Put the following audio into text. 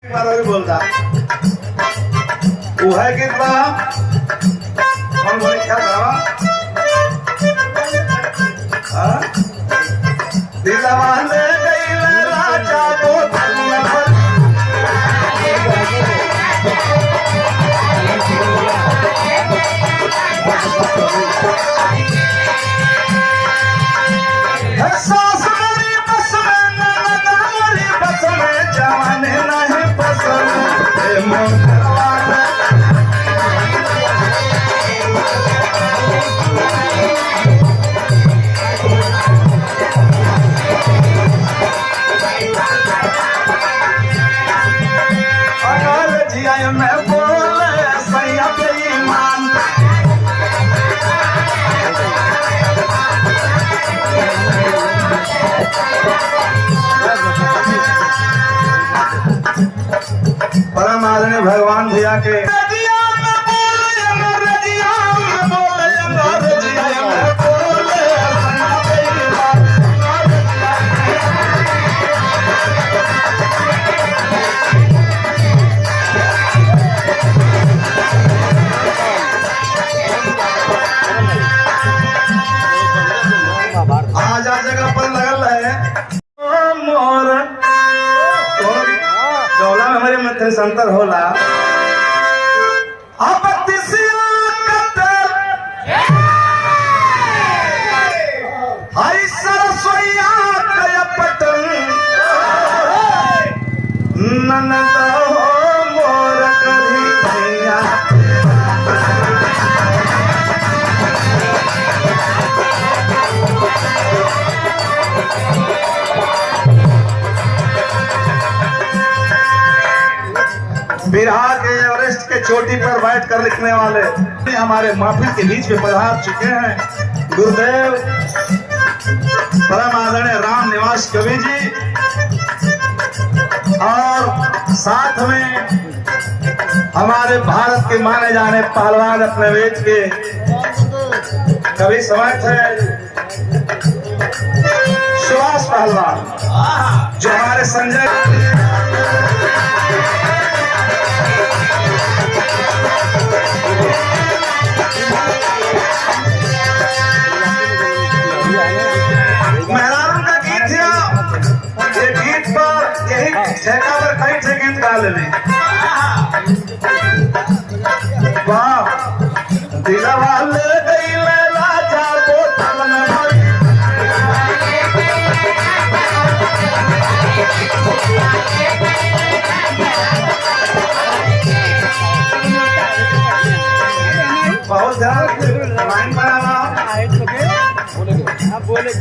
बोलता वो है कि हम बोले क्या दिलवा ले गई राजा को सास मेरी बस में ननद मेरी बस में जवाने नहीं पसंद मोहब्बत अगर जिया मैं बोले सैया बेईमान परम आदरणीय भगवान भैया के आज जगह पर लगल है मोर गौला में हमारे मध्य संतर होला अब तिसिया कतर हई सरसोईया कय पटन ननद हो मोर करी भैया बिहार के एवरेस्ट के चोटी पर बैठ कर लिखने वाले हमारे महफिल के बीच में पधार चुके हैं गुरुदेव परम आदरणीय राम निवास कवि जी और साथ में हमारे भारत के माने जाने पहलवान अपने वेद के कवि समर्थ है सुभाष पहलवान जो हमारे संजय मेहरान का गीत है ये गीत पर यही छेका पर कई से गीत गा लेने वाह दिलवा ले गई राजा बोतल में भरी बहुत ध्यान लाइन बनाना बोले